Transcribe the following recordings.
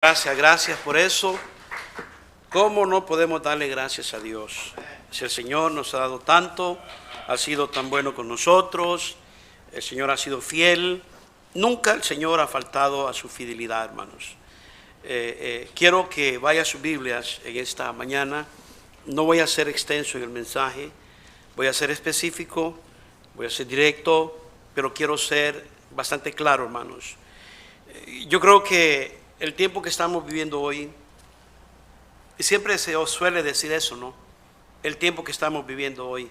Gracias por eso. ¿Cómo no podemos darle gracias a Dios? Si el Señor nos ha dado tanto, ha sido tan bueno con nosotros, el Señor ha sido fiel, nunca el Señor ha faltado a su fidelidad, hermanos. Quiero que vaya a sus Biblias en esta mañana. No voy a ser extenso en el mensaje, voy a ser específico, voy a ser directo, pero quiero ser bastante claro, hermanos. Yo creo que el tiempo que estamos viviendo hoy, y siempre se os suele decir eso, ¿no? El tiempo que estamos viviendo hoy.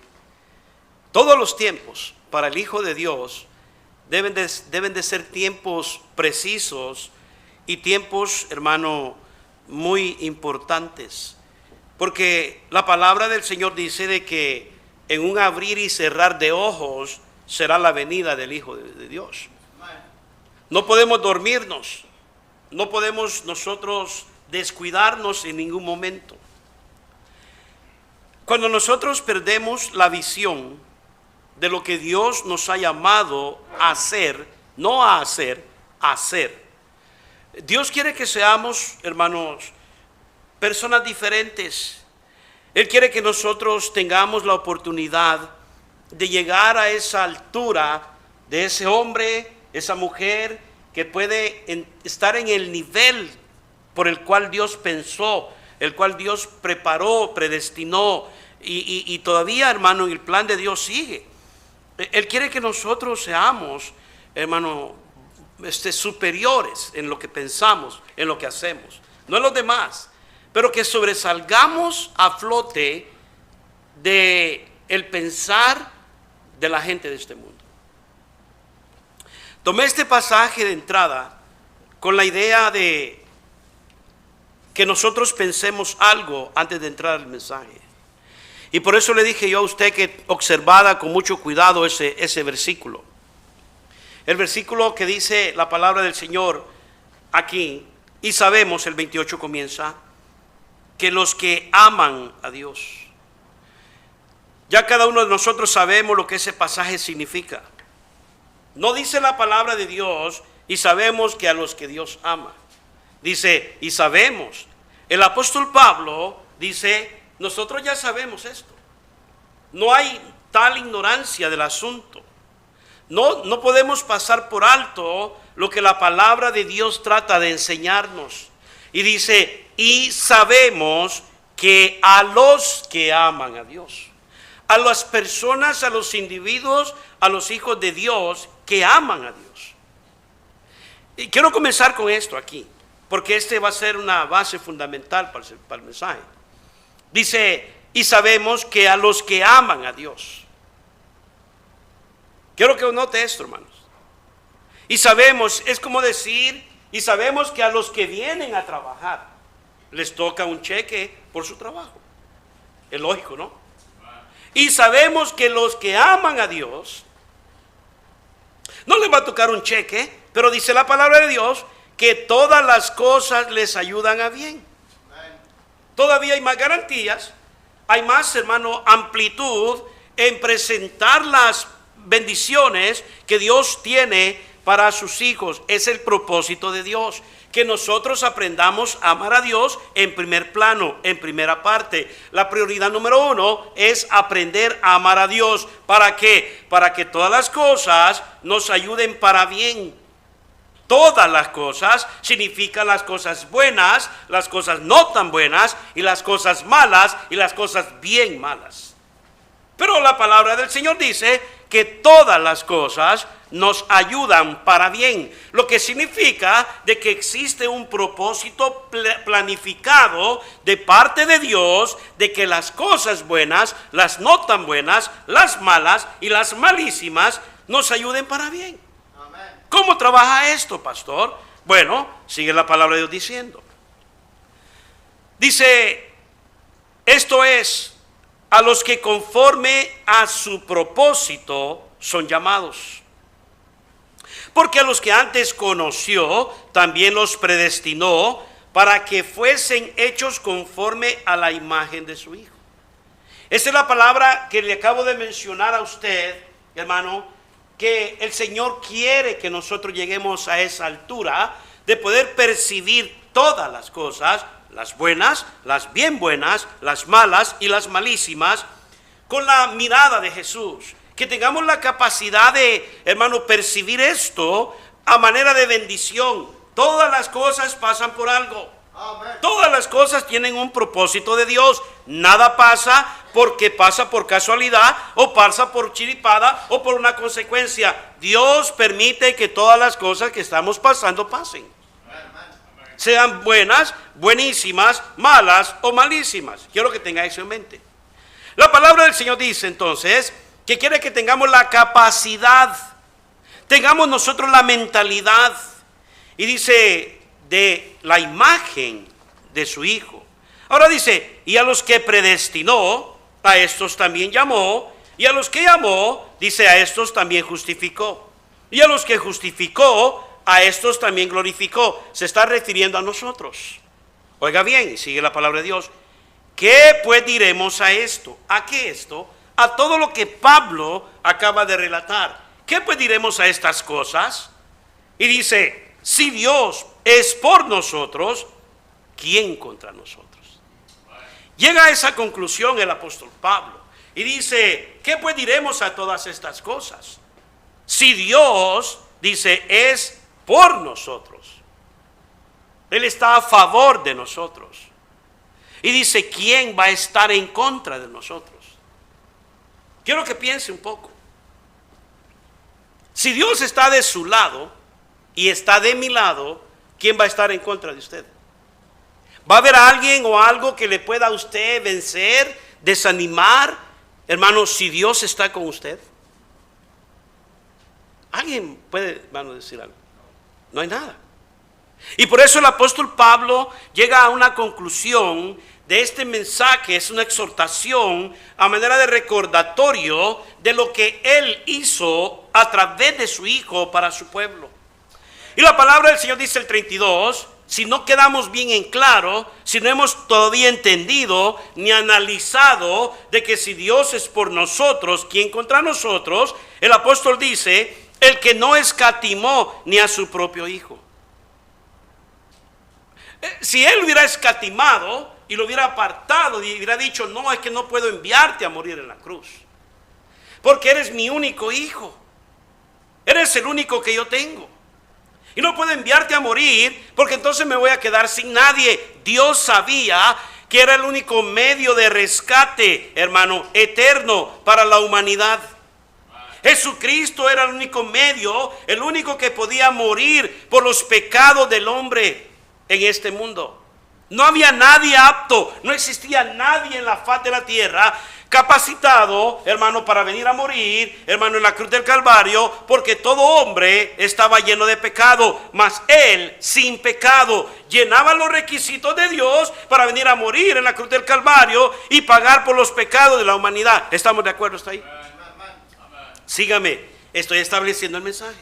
Todos los tiempos para el Hijo de Dios deben de ser tiempos precisos y tiempos, hermano, muy importantes. Porque la palabra del Señor dice de que en un abrir y cerrar de ojos será la venida del Hijo de Dios. No podemos dormirnos. No podemos nosotros descuidarnos en ningún momento. Cuando nosotros perdemos la visión de lo que Dios nos ha llamado a hacer, no a hacer, a hacer. Dios quiere que seamos, hermanos, personas diferentes. Él quiere que nosotros tengamos la oportunidad de llegar a esa altura de ese hombre, esa mujer, que puede estar en el nivel por el cual Dios pensó, el cual Dios preparó, predestinó, y todavía, hermano, el plan de Dios sigue. Él quiere que nosotros seamos, hermano, superiores en lo que pensamos, en lo que hacemos, no en los demás, pero que sobresalgamos a flote de el pensar de la gente de este mundo. Tomé este pasaje de entrada con la idea de que nosotros pensemos algo antes de entrar al mensaje. Y por eso le dije yo a usted que observara con mucho cuidado ese versículo. El versículo que dice la palabra del Señor aquí, y sabemos, el 28 comienza, que los que aman a Dios. Ya cada uno de nosotros sabemos lo que ese pasaje significa. No dice la palabra de Dios, y sabemos que a los que Dios ama. Dice, y sabemos. El apóstol Pablo dice, nosotros ya sabemos esto. No hay tal ignorancia del asunto. No podemos pasar por alto lo que la palabra de Dios trata de enseñarnos. Y dice, y sabemos que a los que aman a Dios, a las personas, a los individuos, a los hijos de Dios que aman a Dios. Y quiero comenzar con esto aquí, porque este va a ser una base fundamental para el mensaje. Dice, y sabemos que a los que aman a Dios. Quiero que note esto, hermanos. Y sabemos, es como decir, y sabemos que a los que vienen a trabajar, les toca un cheque por su trabajo. Es lógico, ¿no? Y sabemos que los que aman a Dios, no les va a tocar un cheque, pero dice la palabra de Dios que todas las cosas les ayudan a bien. Todavía hay más garantías, hay más, hermano, amplitud en presentar las bendiciones que Dios tiene para sus hijos. Es el propósito de Dios, que nosotros aprendamos a amar a Dios en primer plano, en primera parte. La prioridad número uno es aprender a amar a Dios. ¿Para qué? Para que todas las cosas nos ayuden para bien. Todas las cosas significan las cosas buenas, las cosas no tan buenas, y las cosas malas y las cosas bien malas. Pero la palabra del Señor dice que todas las cosas nos ayudan para bien, lo que significa de que existe un propósito planificado de parte de Dios, de que las cosas buenas, las no tan buenas, las malas y las malísimas nos ayuden para bien. Amén. ¿Cómo trabaja esto, pastor? Bueno, sigue la palabra de Dios diciendo. Dice, esto es a los que conforme a su propósito son llamados. Porque a los que antes conoció, también los predestinó para que fuesen hechos conforme a la imagen de su Hijo. Esa es la palabra que le acabo de mencionar a usted, hermano, que el Señor quiere que nosotros lleguemos a esa altura de poder percibir todas las cosas, las buenas, las bien buenas, las malas y las malísimas, con la mirada de Jesús. Que tengamos la capacidad de, hermano, percibir esto a manera de bendición. Todas las cosas pasan por algo. Amén. Todas las cosas tienen un propósito de Dios. Nada pasa porque pasa por casualidad o pasa por chiripada o por una consecuencia. Dios permite que todas las cosas que estamos pasando pasen. Sean buenas, buenísimas, malas o malísimas. Quiero que tenga eso en mente. La palabra del Señor dice entonces que quiere que tengamos la capacidad, tengamos nosotros la mentalidad, y dice de la imagen de su Hijo. Ahora dice, y a los que predestinó, a estos también llamó, y a los que llamó, dice, a estos también justificó, y a los que justificó, a estos también glorificó. Se está refiriendo a nosotros. Oiga bien, sigue la palabra de Dios. ¿Qué pues diremos a esto? ¿A qué esto? A todo lo que Pablo acaba de relatar. ¿Qué pues diremos a estas cosas? Y dice, si Dios es por nosotros, ¿quién contra nosotros? Llega a esa conclusión el apóstol Pablo y dice, ¿qué pues diremos a todas estas cosas? Si Dios, dice, es por nosotros, Él está a favor de nosotros. Y dice, ¿quién va a estar en contra de nosotros? Quiero que piense un poco. Si Dios está de su lado y está de mi lado, ¿quién va a estar en contra de usted? ¿Va a haber alguien o algo que le pueda a usted vencer, desanimar? Hermano, si Dios está con usted. ¿Alguien puede, hermano, decir algo? No hay nada. Y por eso el apóstol Pablo llega a una conclusión de este mensaje. Es una exhortación a manera de recordatorio de lo que él hizo a través de su Hijo para su pueblo. Y la palabra del Señor dice el 32, si no quedamos bien en claro, si no hemos todavía entendido ni analizado de que si Dios es por nosotros, ¿quién contra nosotros? El apóstol dice, el que no escatimó ni a su propio Hijo. Si él hubiera escatimado y lo hubiera apartado y hubiera dicho, no, es que no puedo enviarte a morir en la cruz, porque eres mi único hijo, eres el único que yo tengo, y no puedo enviarte a morir porque entonces me voy a quedar sin nadie. Dios sabía que era el único medio de rescate, hermano, eterno para la humanidad. Jesucristo era el único medio, el único que podía morir por los pecados del hombre en este mundo. No había nadie apto, no existía nadie en la faz de la tierra capacitado, hermano, para venir a morir, hermano, en la cruz del Calvario, porque todo hombre estaba lleno de pecado, mas él sin pecado llenaba los requisitos de Dios para venir a morir en la cruz del Calvario y pagar por los pecados de la humanidad. ¿Estamos de acuerdo hasta ahí? Sígame, estoy estableciendo el mensaje.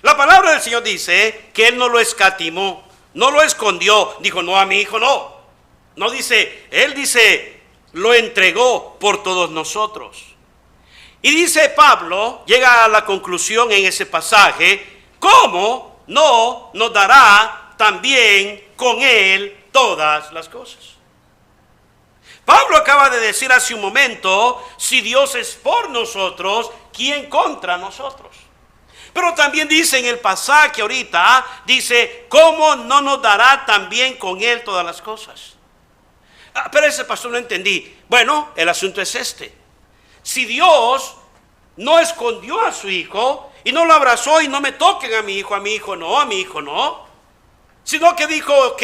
La palabra del Señor dice que él no lo escatimó, no lo escondió, dijo, no, a mi hijo no. No dice, él dice, lo entregó por todos nosotros. Y dice Pablo, llega a la conclusión en ese pasaje, ¿cómo no nos dará también con él todas las cosas? Pablo acaba de decir hace un momento, si Dios es por nosotros, ¿quién contra nosotros? Pero también dice en el pasaje ahorita, dice, ¿cómo no nos dará también con él todas las cosas? Pero ese pastor no entendí. Bueno, el asunto es este. Si Dios no escondió a su hijo y no lo abrazó y no me toquen a mi hijo no, sino que dijo, ok,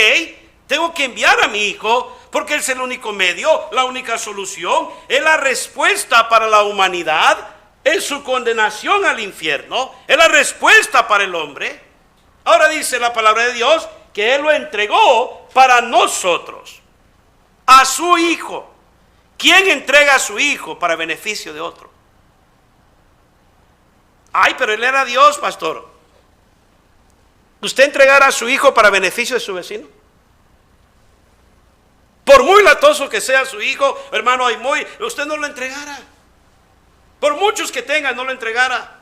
tengo que enviar a mi hijo porque es el único medio, la única solución, es la respuesta para la humanidad, es su condenación al infierno, es la respuesta para el hombre. Ahora dice la palabra de Dios que él lo entregó para nosotros, a su hijo. ¿Quién entrega a su hijo para beneficio de otro? Ay, pero él era Dios, pastor. ¿Usted entregará a su hijo para beneficio de su vecino? Por muy latoso que sea su hijo, hermano, usted no lo entregara. Por muchos que tenga, no lo entregara.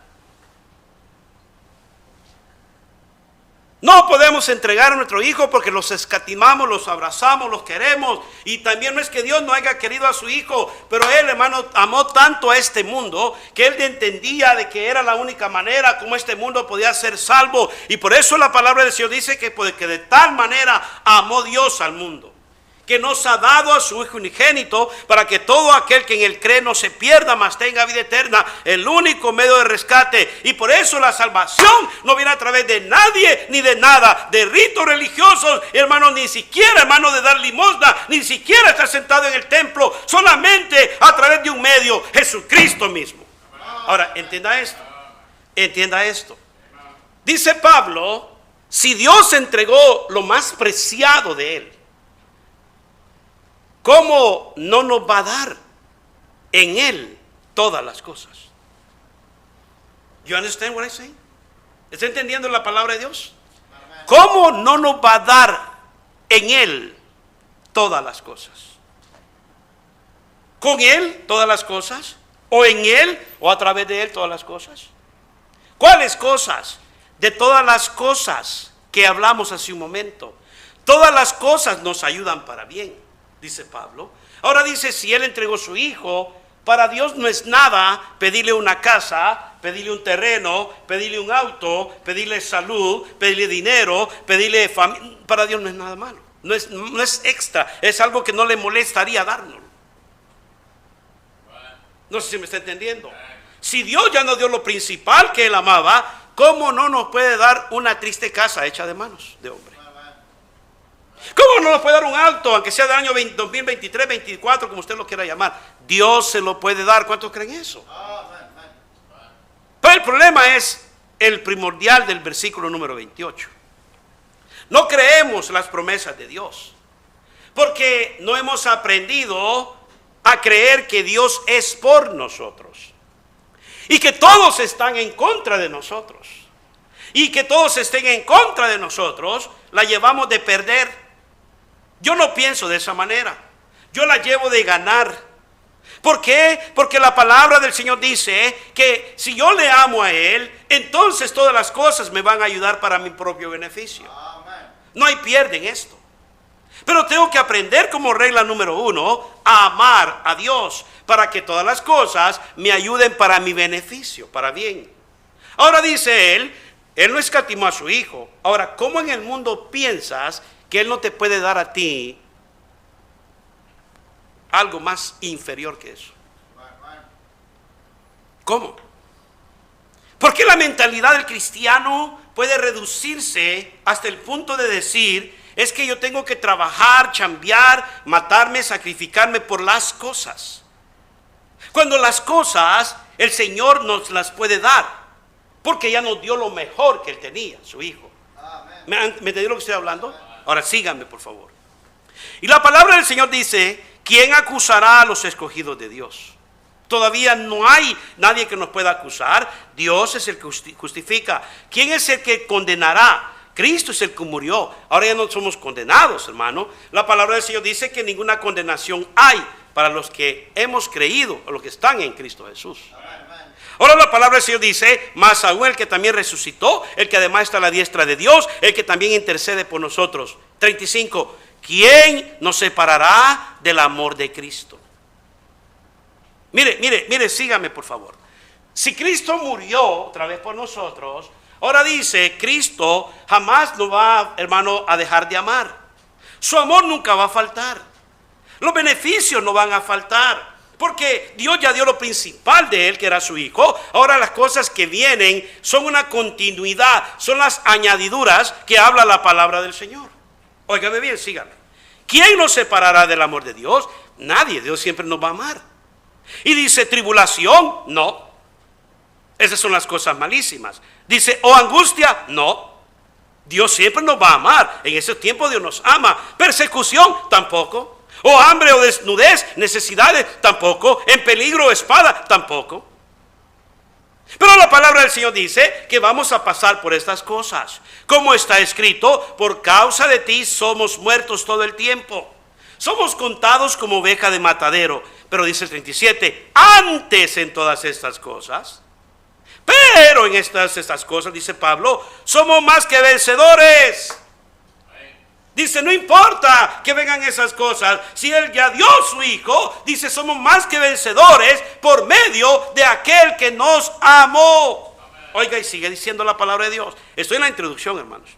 No podemos entregar a nuestro hijo porque los escatimamos, los abrazamos, los queremos. Y también no es que Dios no haya querido a su hijo, pero Él, hermano, amó tanto a este mundo que Él entendía de que era la única manera como este mundo podía ser salvo. Y por eso la palabra del Señor dice que de tal manera amó Dios al mundo, que nos ha dado a su Hijo unigénito, para que todo aquel que en él cree no se pierda, mas tenga vida eterna, el único medio de rescate. Y por eso la salvación no viene a través de nadie ni de nada, de ritos religiosos, hermano, ni siquiera, hermano, de dar limosna, ni siquiera estar sentado en el templo, solamente a través de un medio, Jesucristo mismo. Ahora, entienda esto. Dice Pablo, si Dios entregó lo más preciado de Él, ¿cómo no nos va a dar en Él todas las cosas? You understand what I say? ¿Está entendiendo la palabra de Dios? ¿Cómo no nos va a dar en Él todas las cosas? ¿Con Él todas las cosas? ¿O en Él o a través de Él todas las cosas? ¿Cuáles cosas? De todas las cosas que hablamos hace un momento. Todas las cosas nos ayudan para bien, dice Pablo. Ahora dice, si Él entregó su Hijo, para Dios no es nada pedirle una casa, pedirle un terreno, pedirle un auto, pedirle salud, pedirle dinero, pedirle familia. Para Dios no es nada malo, no es extra, es algo que no le molestaría darnos. No sé si me está entendiendo. Si Dios ya nos dio lo principal que Él amaba, ¿cómo no nos puede dar una triste casa hecha de manos de hombre? ¿Cómo no nos puede dar un auto, aunque sea del año 2023, 24, como usted lo quiera llamar? Dios se lo puede dar. ¿Cuántos creen eso? Pero el problema es el primordial del versículo número 28. No creemos las promesas de Dios, porque no hemos aprendido a creer que Dios es por nosotros, y que todos están en contra de nosotros, y que todos estén en contra de nosotros, la llevamos de perder. Yo no pienso de esa manera, yo la llevo de ganar. ¿Por qué? Porque la palabra del Señor dice que si yo le amo a Él, entonces todas las cosas me van a ayudar para mi propio beneficio. No hay pierde en esto. Pero tengo que aprender como regla número 1 a amar a Dios, para que todas las cosas me ayuden para mi beneficio, para bien. Ahora dice Él no escatimó a su Hijo. Ahora, ¿cómo en el mundo piensas que Él no te puede dar a ti algo más inferior que eso? ¿Cómo? ¿Por qué la mentalidad del cristiano puede reducirse hasta el punto de decir, es que yo tengo que trabajar, chambear, matarme, sacrificarme por las cosas? Cuando las cosas el Señor nos las puede dar, porque ya nos dio lo mejor que Él tenía, su Hijo. ¿Me entendió lo que estoy hablando? Ahora síganme, por favor. Y la palabra del Señor dice, ¿quién acusará a los escogidos de Dios? Todavía no hay nadie que nos pueda acusar. Dios es el que justifica. ¿Quién es el que condenará? Cristo es el que murió. Ahora ya no somos condenados, hermano. La palabra del Señor dice que ninguna condenación hay para los que hemos creído, o los que están en Cristo Jesús. Ahora la palabra del Señor dice, más aún el que también resucitó, el que además está a la diestra de Dios, el que también intercede por nosotros. 35. ¿Quién nos separará del amor de Cristo? Mire, sígame por favor. Si Cristo murió otra vez por nosotros, ahora dice, Cristo jamás nos va, hermano, a dejar de amar. Su amor nunca va a faltar. Los beneficios no van a faltar, porque Dios ya dio lo principal de Él, que era su Hijo. Ahora las cosas que vienen son una continuidad, son las añadiduras que habla la palabra del Señor. Óigame bien, síganme. ¿Quién nos separará del amor de Dios? Nadie. Dios siempre nos va a amar. Y dice, tribulación, no. Esas son las cosas malísimas. Dice, o angustia, no. Dios siempre nos va a amar. En ese tiempo Dios nos ama. Persecución, tampoco. O hambre o desnudez, necesidades, tampoco. En peligro o espada, tampoco. Pero la palabra del Señor dice que vamos a pasar por estas cosas. Como está escrito, por causa de ti somos muertos todo el tiempo. Somos contados como oveja de matadero. Pero dice el 37, antes en todas estas cosas, Pero en estas cosas, dice Pablo, somos más que vencedores. Dice, no importa que vengan esas cosas, si Él ya dio su Hijo, dice, somos más que vencedores por medio de aquel que nos amó. Oiga, y sigue diciendo la palabra de Dios. Estoy en la introducción, hermanos.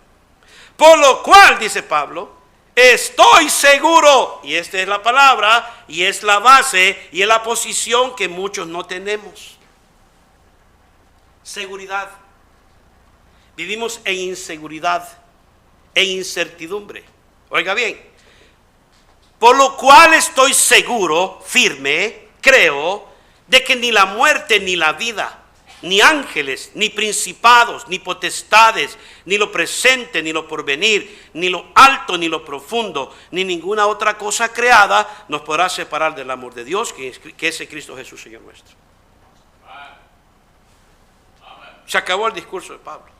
Por lo cual, dice Pablo, estoy seguro, y esta es la palabra, y es la base, y es la posición que muchos no tenemos. Seguridad. Vivimos en inseguridad, en incertidumbre. Oiga bien, por lo cual estoy seguro, firme, creo, de que ni la muerte ni la vida, ni ángeles, ni principados, ni potestades, ni lo presente, ni lo porvenir, ni lo alto, ni lo profundo, ni ninguna otra cosa creada nos podrá separar del amor de Dios, que es en Cristo Jesús, Señor nuestro. Se acabó el discurso de Pablo.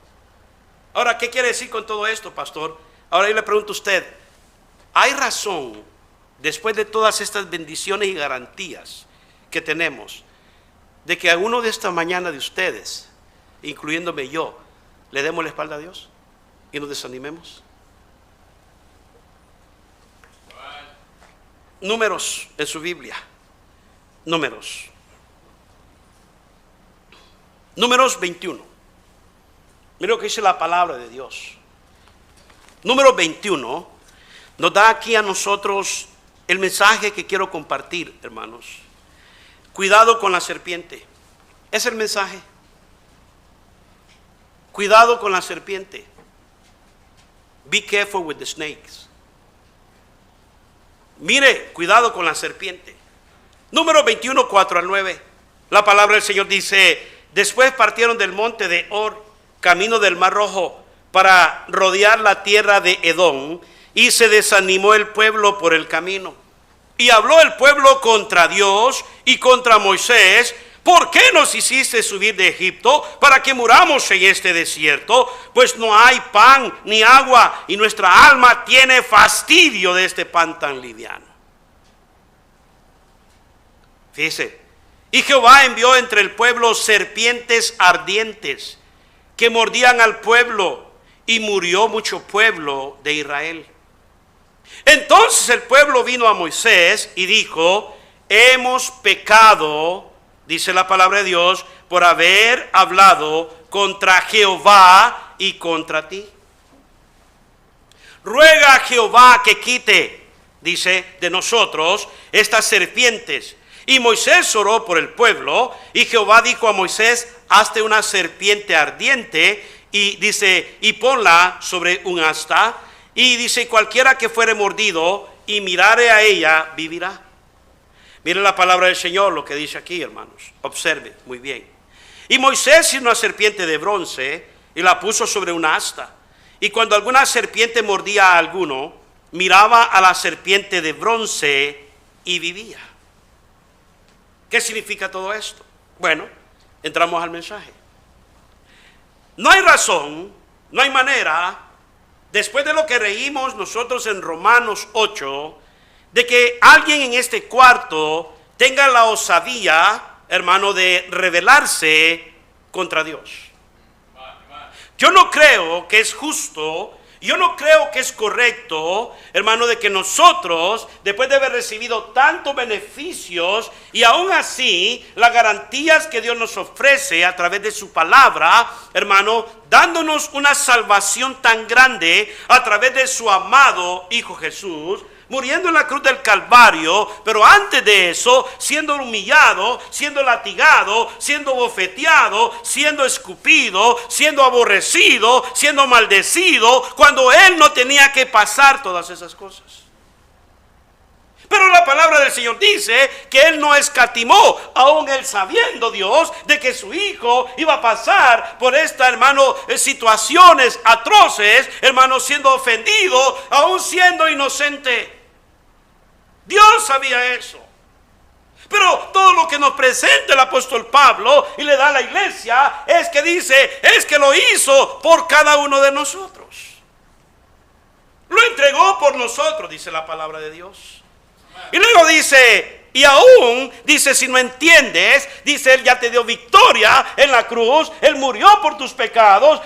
Ahora, ¿qué quiere decir con todo esto, pastor? Ahora yo le pregunto a usted, ¿hay razón, después de todas estas bendiciones y garantías que tenemos, de que a uno de esta mañana de ustedes, incluyéndome yo, le demos la espalda a Dios y nos desanimemos? Números en su Biblia. Números 21. Mira lo que dice la palabra de Dios. Número 21 nos da aquí a nosotros el mensaje que quiero compartir, hermanos. Cuidado con la serpiente. Es el mensaje. Cuidado con la serpiente. Be careful with the snakes. Mire, cuidado con la serpiente. Número 21, 4 al 9. La palabra del Señor dice: después partieron del monte de Or, camino del Mar Rojo, para rodear la tierra de Edom, y se desanimó el pueblo por el camino. Y habló el pueblo contra Dios y contra Moisés: ¿por qué nos hiciste subir de Egipto para que muramos en este desierto? Pues no hay pan ni agua, y nuestra alma tiene fastidio de este pan tan liviano. Fíjese, y Jehová envió entre el pueblo serpientes ardientes que mordían al pueblo, y murió mucho pueblo de Israel. Entonces el pueblo vino a Moisés y dijo: hemos pecado, dice la palabra de Dios, por haber hablado contra Jehová y contra ti. Ruega a Jehová que quite, dice, de nosotros estas serpientes. Y Moisés oró por el pueblo, y Jehová dijo a Moisés: hazte una serpiente ardiente, y dice, y ponla sobre un asta, y dice, cualquiera que fuere mordido y mirare a ella, vivirá. Mire la palabra del Señor, lo que dice aquí, hermanos. Observe muy bien. Y Moisés hizo una serpiente de bronce y la puso sobre una asta. Y cuando alguna serpiente mordía a alguno, miraba a la serpiente de bronce y vivía. ¿Qué significa todo esto? Bueno, entramos al mensaje. No hay razón, no hay manera, después de lo que leímos nosotros en Romanos 8, de que alguien en este cuarto tenga la osadía, hermano, de rebelarse contra Dios. Yo no creo que es justo, yo no creo que es correcto, hermano, de que nosotros, después de haber recibido tantos beneficios y aún así las garantías que Dios nos ofrece a través de su palabra, hermano, dándonos una salvación tan grande a través de su amado Hijo Jesús, muriendo en la cruz del Calvario, pero antes de eso, siendo humillado, siendo latigado, siendo bofeteado, siendo escupido, siendo aborrecido, siendo maldecido, cuando Él no tenía que pasar todas esas cosas. Pero la palabra del Señor dice que Él no escatimó, aún Él sabiendo, Dios, de que su Hijo iba a pasar por esta, hermano, situaciones atroces, hermano, siendo ofendido, aún siendo inocente. Dios sabía eso. Pero todo lo que nos presenta el apóstol Pablo y le da a la iglesia es que dice, es que lo hizo por cada uno de nosotros. Lo entregó por nosotros, dice la palabra de Dios. Y luego dice, Y aún, dice, si no entiendes, dice, Él ya te dio victoria en la cruz. Él murió por tus pecados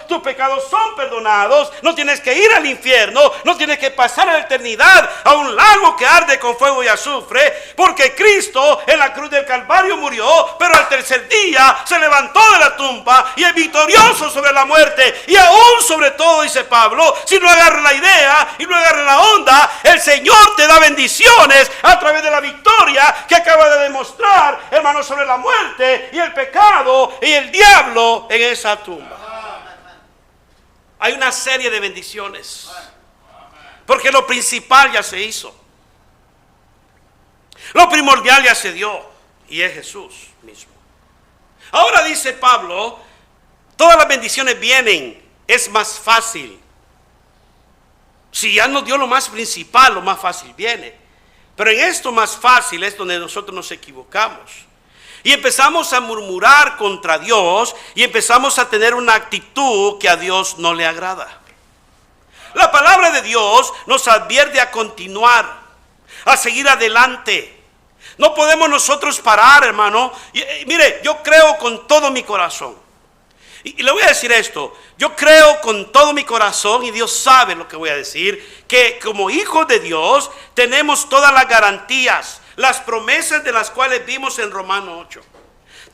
son perdonados. No tienes que ir al infierno, no tienes que pasar a la eternidad a un lago que arde con fuego y azufre, porque Cristo en la cruz del Calvario murió, pero al tercer día se levantó de la tumba y es victorioso sobre la muerte. Y aún sobre todo, dice Pablo, si no agarras la idea y no agarras la onda, el Señor te da bendiciones a través de la victoria que acaba de demostrar, hermano, sobre la muerte y el pecado y el diablo en esa tumba. Hay una serie de bendiciones, porque lo principal ya se hizo, lo primordial ya se dio, y es Jesús mismo. Ahora dice Pablo, todas las bendiciones vienen, es más fácil. Si ya nos dio lo más principal, lo más fácil viene. Pero en esto más fácil es donde nosotros nos equivocamos. Y empezamos a murmurar contra Dios y empezamos a tener una actitud que a Dios no le agrada. La palabra de Dios nos advierte a continuar, a seguir adelante. No podemos nosotros parar, hermano. Mire, yo creo con todo mi corazón. Y le voy a decir esto, yo creo con todo mi corazón, y Dios sabe lo que voy a decir, que como hijos de Dios tenemos todas las garantías, las promesas de las cuales vimos en Romanos 8.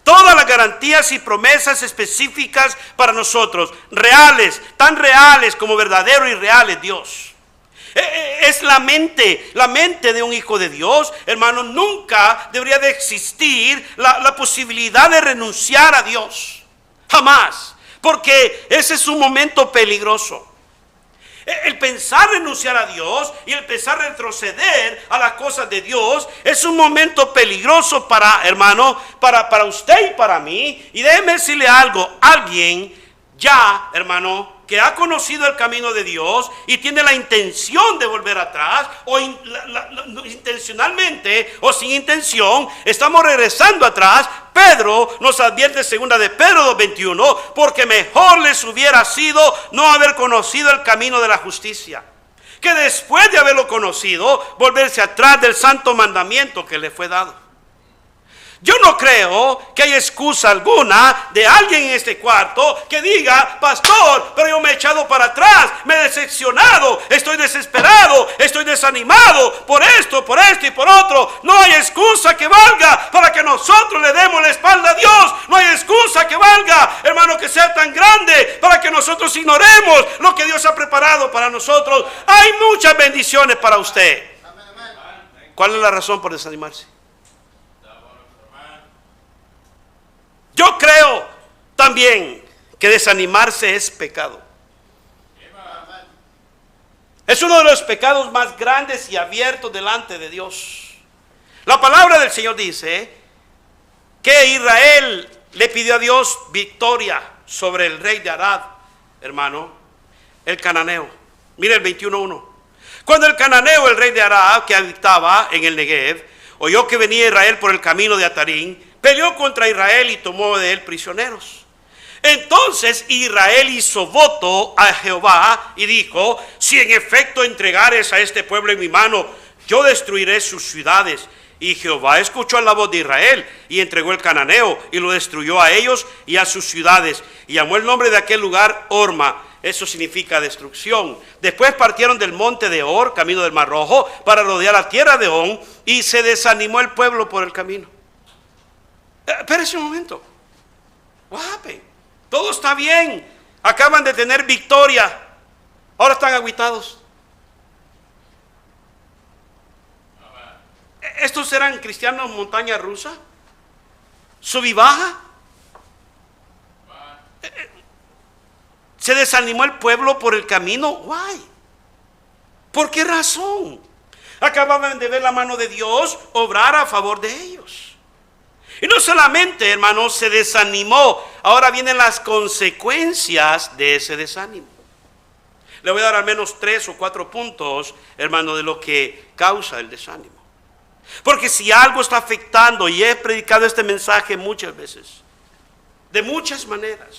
Todas las garantías y promesas específicas para nosotros, reales, tan reales como verdadero y real es Dios. Es la mente de un hijo de Dios, hermano. Nunca debería de existir la posibilidad de renunciar a Dios. Jamás, porque ese es un momento peligroso. El pensar renunciar a Dios y el pensar retroceder a las cosas de Dios es un momento peligroso hermano, para usted y para mí. Y déjeme decirle algo, alguien ya, hermano, que ha conocido el camino de Dios y tiene la intención de volver atrás, o intencionalmente o sin intención, estamos regresando atrás. Pedro nos advierte, segunda de Pedro 2:21, porque mejor les hubiera sido no haber conocido el camino de la justicia, que después de haberlo conocido, volverse atrás del santo mandamiento que le fue dado. Yo no creo que haya excusa alguna de alguien en este cuarto que diga, pastor, pero yo me he echado para atrás, me he decepcionado, estoy desesperado, estoy desanimado por esto y por otro. No hay excusa que valga para que nosotros le demos la espalda a Dios. No hay excusa que valga, hermano, que sea tan grande para que nosotros ignoremos lo que Dios ha preparado para nosotros. Hay muchas bendiciones para usted. ¿Cuál es la razón por desanimarse? Yo creo también que desanimarse es pecado. Es uno de los pecados más grandes y abiertos delante de Dios. La palabra del Señor dice que Israel le pidió a Dios victoria sobre el rey de Arad, hermano, el cananeo. Mire el 21:1. Cuando el cananeo, el rey de Arad, que habitaba en el Negev, oyó que venía Israel por el camino de Atarín, peleó contra Israel y tomó de él prisioneros. Entonces Israel hizo voto a Jehová y dijo, si en efecto entregares a este pueblo en mi mano, yo destruiré sus ciudades. Y Jehová escuchó la voz de Israel y entregó el cananeo y lo destruyó a ellos y a sus ciudades. Y llamó el nombre de aquel lugar Horma. Eso significa destrucción. Después partieron del monte de Or, camino del Mar Rojo, para rodear la tierra de On, y se desanimó el pueblo por el camino. Espérese un momento. What happened? Todo está bien. Acaban de tener victoria. Ahora están agüitados. ¿Estos eran cristianos montaña rusa? ¿Sub y baja? ¿Se desanimó el pueblo por el camino? Why? ¿Por qué razón? Acababan de ver la mano de Dios obrar a favor de ellos. Y no solamente, hermano, se desanimó, ahora vienen las consecuencias de ese desánimo. Le voy a dar al menos 3 o 4 puntos, hermano, de lo que causa el desánimo. Porque si algo está afectando, y he predicado este mensaje muchas veces, de muchas maneras,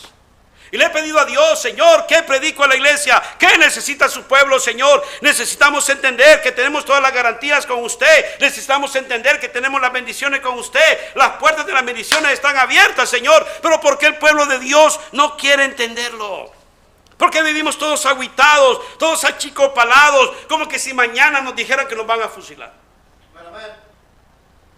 Y le he pedido a Dios, Señor, ¿qué predico a la iglesia? ¿Qué necesita su pueblo, Señor? Necesitamos entender que tenemos todas las garantías con usted. Necesitamos entender que tenemos las bendiciones con usted. Las puertas de las bendiciones están abiertas, Señor. Pero ¿por qué el pueblo de Dios no quiere entenderlo? Porque vivimos todos agüitados, todos achicopalados, como que si mañana nos dijeran que nos van a fusilar.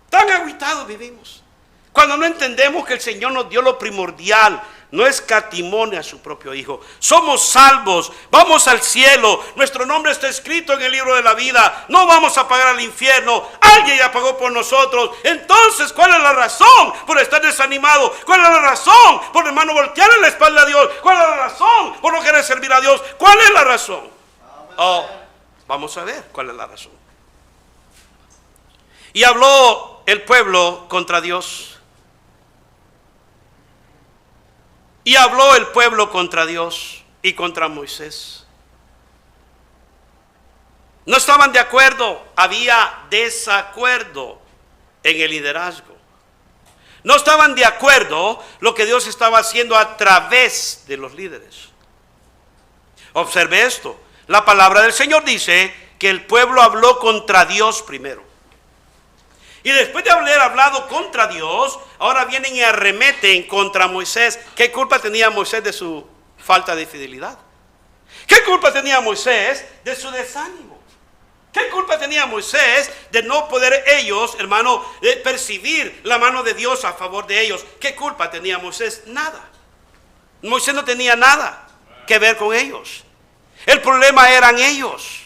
Tan agüitados vivimos. Cuando no entendemos que el Señor nos dio lo primordial, no escatimó a su propio Hijo. Somos salvos, vamos al cielo, nuestro nombre está escrito en el libro de la vida, no vamos a pagar al infierno, alguien ya pagó por nosotros. Entonces, ¿cuál es la razón por estar desanimado? ¿Cuál es la razón por, hermano, voltearle la espalda a Dios? ¿Cuál es la razón por no querer servir a Dios? ¿Cuál es la razón? Oh, vamos a ver cuál es la razón. Y habló el pueblo contra Dios. Y habló el pueblo contra Dios y contra Moisés. No estaban de acuerdo, había desacuerdo en el liderazgo. No estaban de acuerdo lo que Dios estaba haciendo a través de los líderes. Observe esto, la palabra del Señor dice que el pueblo habló contra Dios primero. Y después de haber hablado contra Dios, ahora vienen y arremeten contra Moisés. ¿Qué culpa tenía Moisés de su falta de fidelidad? ¿Qué culpa tenía Moisés de su desánimo? ¿Qué culpa tenía Moisés de no poder ellos, hermano, percibir la mano de Dios a favor de ellos? ¿Qué culpa tenía Moisés? Nada. Moisés no tenía nada que ver con ellos. El problema eran ellos.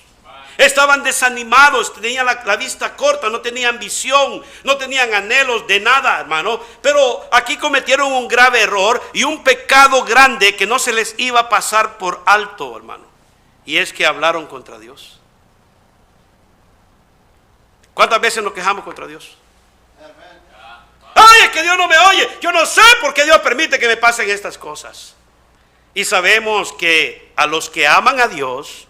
Estaban desanimados, tenían la vista corta, no tenían visión, no tenían anhelos de nada, hermano. Pero aquí cometieron un grave error y un pecado grande que no se les iba a pasar por alto, hermano. Y es que hablaron contra Dios. ¿Cuántas veces nos quejamos contra Dios? Ay, es que Dios no me oye. Yo no sé por qué Dios permite que me pasen estas cosas. Y sabemos que a los que aman a Dios,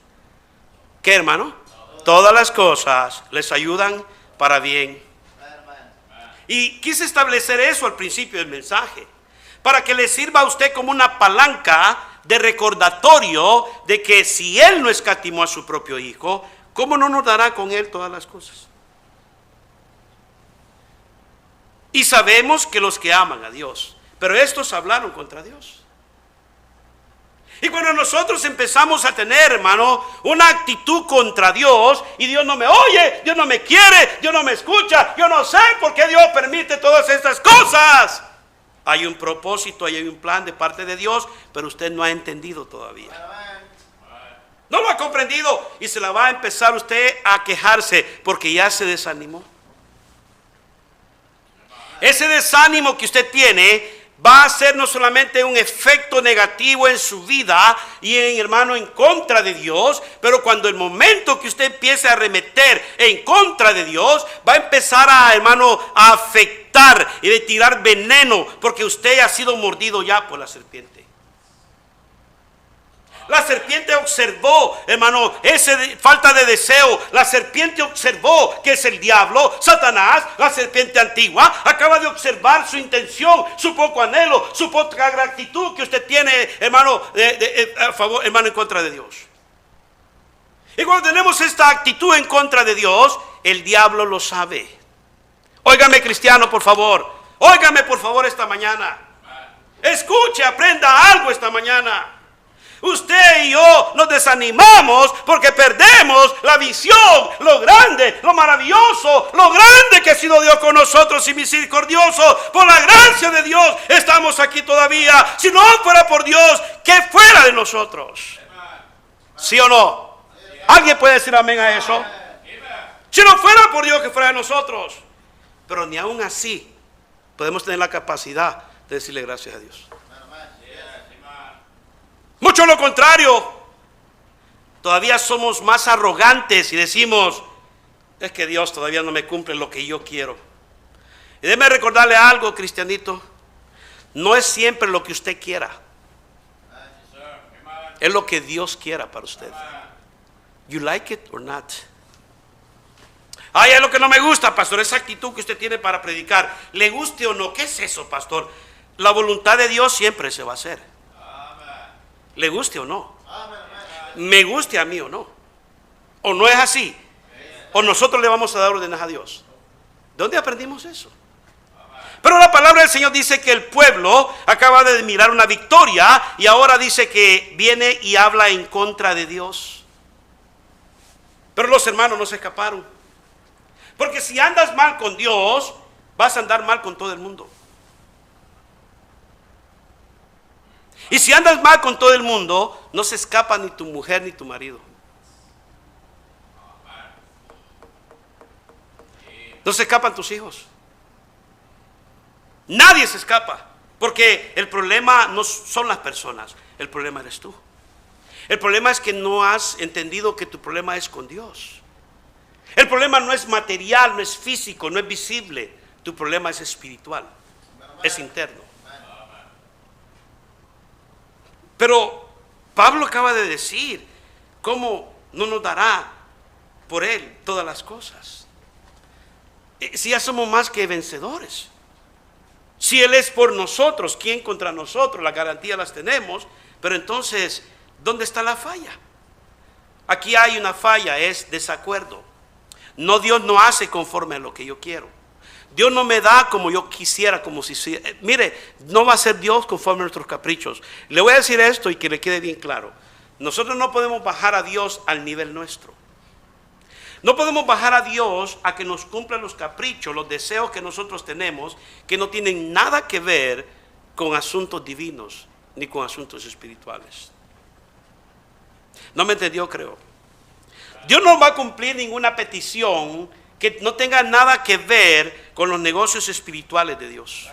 ¿qué, hermano? Todas las cosas les ayudan para bien. Y quise establecer eso al principio del mensaje, para que le sirva a usted como una palanca de recordatorio de que si Él no escatimó a su propio Hijo, ¿cómo no nos dará con Él todas las cosas? Y sabemos que los que aman a Dios, pero estos hablaron contra Dios. Y cuando nosotros empezamos a tener, hermano, una actitud contra Dios, y Dios no me oye, Dios no me quiere, Dios no me escucha, yo no sé por qué Dios permite todas estas cosas. Hay un propósito, hay un plan de parte de Dios, pero usted no ha entendido todavía. No lo ha comprendido y se la va a empezar usted a quejarse porque ya se desanimó. Ese desánimo que usted tiene va a ser no solamente un efecto negativo en su vida y hermano, en contra de Dios, pero cuando el momento que usted empiece a arremeter en contra de Dios, va a empezar a, hermano, a afectar y de tirar veneno, porque usted ha sido mordido ya por la serpiente. La serpiente observó, hermano, esa falta de deseo. La serpiente observó que es el diablo, Satanás, la serpiente antigua. Acaba de observar su intención, su poco anhelo, su poca gratitud que usted tiene, hermano, a favor, hermano, en contra de Dios. Y cuando tenemos esta actitud en contra de Dios, el diablo lo sabe. Óigame, cristiano, por favor. Óigame, por favor, esta mañana. Escuche, aprenda algo esta mañana. Usted y yo nos desanimamos porque perdemos la visión, lo grande, lo maravilloso, lo grande que ha sido Dios con nosotros y misericordioso. Por la gracia de Dios estamos aquí todavía. Si no fuera por Dios, ¿qué fuera de nosotros? ¿Sí o no? ¿Alguien puede decir amén a eso? Si no fuera por Dios, que fuera de nosotros. Pero ni aún así podemos tener la capacidad de decirle gracias a Dios. Mucho lo contrario, todavía somos más arrogantes y decimos, es que Dios todavía no me cumple lo que yo quiero. Y déjeme recordarle algo, cristianito, no es siempre lo que usted quiera, es lo que Dios quiera para usted. You like it or not. Ay, es lo que no me gusta, pastor, esa actitud que usted tiene para predicar, le guste o no. ¿Qué es eso, pastor? La voluntad de Dios siempre se va a hacer. le guste o no, me guste a mí o no. ¿O no es así? ¿O nosotros le vamos a dar órdenes a Dios? ¿De dónde aprendimos eso? Pero la palabra del Señor dice que el pueblo acaba de mirar una victoria y ahora dice que viene y habla en contra de Dios. Pero los hermanos no se escaparon. Porque si andas mal con Dios, vas a andar mal con todo el mundo. Y si andas mal con todo el mundo, no se escapa ni tu mujer ni tu marido. No se escapan tus hijos. Nadie se escapa. Porque el problema no son las personas, el problema eres tú. El problema es que no has entendido que tu problema es con Dios. El problema no es material, no es físico, no es visible. Tu problema es espiritual, es interno. Pero Pablo acaba de decir cómo no nos dará por él todas las cosas. Si ya somos más que vencedores. Si él es por nosotros, ¿quién contra nosotros? Las garantías las tenemos. Pero entonces, ¿dónde está la falla? Aquí hay una falla, es desacuerdo. No, Dios no hace conforme a lo que yo quiero. Dios no me da como yo quisiera, como si... Mire, no va a ser Dios conforme a nuestros caprichos. Le voy a decir esto y que le quede bien claro. Nosotros no podemos bajar a Dios al nivel nuestro. No podemos bajar a Dios a que nos cumpla los caprichos, los deseos que nosotros tenemos, que no tienen nada que ver con asuntos divinos, ni con asuntos espirituales. ¿No me entendió, creo? Dios no va a cumplir ninguna petición que no tenga nada que ver con los negocios espirituales de Dios.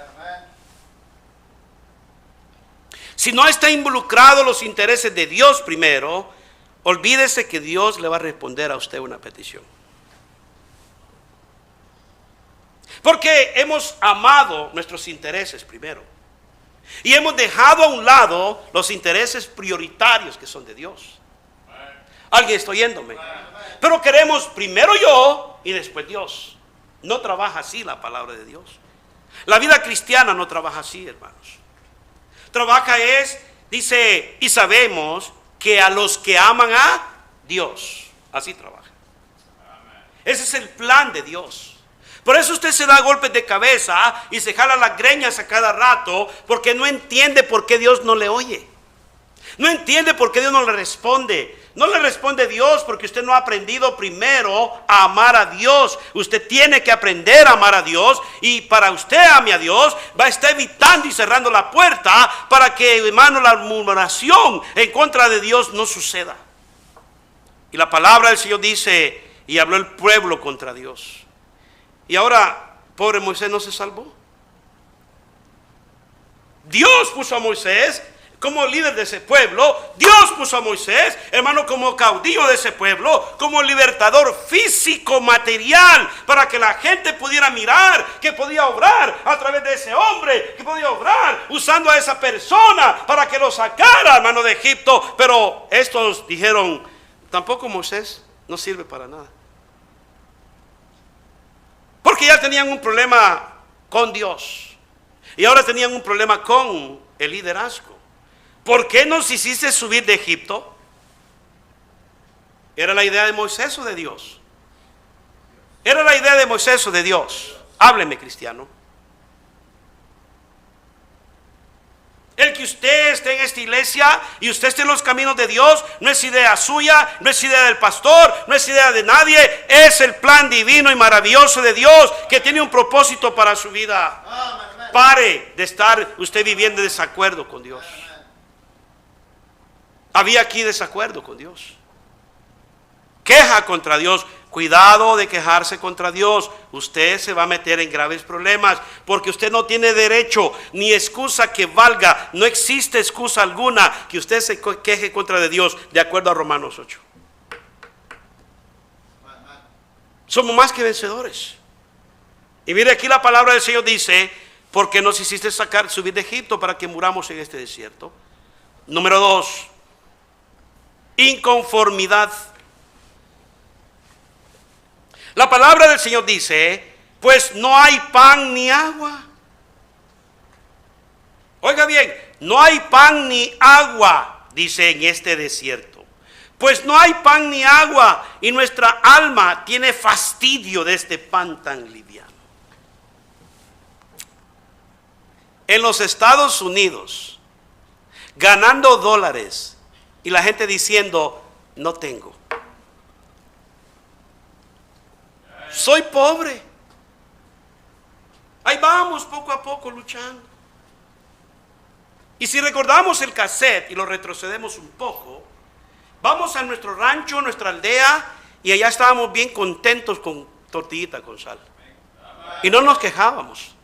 Si no está involucrado los intereses de Dios primero, olvídese que Dios le va a responder a usted una petición. Porque hemos amado nuestros intereses primero. Y hemos dejado a un lado los intereses prioritarios que son de Dios. ¿Alguien está oyéndome? Pero queremos primero yo y después Dios. No trabaja así la palabra de Dios. La vida cristiana no trabaja así, hermanos. Trabaja dice, y sabemos que a los que aman a Dios, así trabaja. Ese es el plan de Dios. Por eso usted se da golpes de cabeza y se jala las greñas a cada rato, porque no entiende por qué Dios no le oye. No entiende por qué Dios no le responde. No le responde Dios porque usted no ha aprendido primero a amar a Dios. Usted tiene que aprender a amar a Dios. Y para usted ame a Dios, va a estar evitando y cerrando la puerta para que, hermano, la murmuración en contra de Dios no suceda. Y la palabra del Señor dice, y habló el pueblo contra Dios. Y ahora, pobre Moisés no se salvó. Dios puso a Moisés como líder de ese pueblo. Dios puso a Moisés, hermano, como caudillo de ese pueblo, como libertador físico, material, para que la gente pudiera mirar que podía obrar a través de ese hombre, que podía obrar usando a esa persona para que lo sacara, hermano, de Egipto. Pero estos dijeron, tampoco Moisés no sirve para nada. Porque ya tenían un problema con Dios y ahora tenían un problema con el liderazgo. ¿Por qué nos hiciste subir de Egipto? ¿Era la idea de Moisés o de Dios? ¿Era la idea de Moisés o de Dios? Hábleme, cristiano. El que usted esté en esta iglesia y usted esté en los caminos de Dios no es idea suya, no es idea del pastor, no es idea de nadie. Es el plan divino y maravilloso de Dios que tiene un propósito para su vida. Pare de estar usted viviendo en desacuerdo con Dios. Había aquí desacuerdo con Dios. Queja contra Dios. Cuidado de quejarse contra Dios. Usted se va a meter en graves problemas porque usted no tiene derecho ni excusa que valga. No existe excusa alguna que usted se queje contra de Dios, de acuerdo a Romanos 8. Somos más que vencedores. Y mire, aquí la palabra del Señor dice, porque nos hiciste subir de Egipto para que muramos en este desierto. Número 2. Inconformidad. La palabra del Señor dice, pues no hay pan ni agua. Oiga bien, no hay pan ni agua. dice, en este desierto, pues no hay pan ni agua, y nuestra alma tiene fastidio de este pan tan liviano. En los Estados Unidos, ganando dólares, y la gente diciendo, no tengo. Soy pobre. Ahí vamos poco a poco luchando. Y si recordamos el cassette y lo retrocedemos un poco, vamos a nuestro rancho, nuestra aldea, y allá estábamos bien contentos con tortillita con sal. Y no nos quejábamos.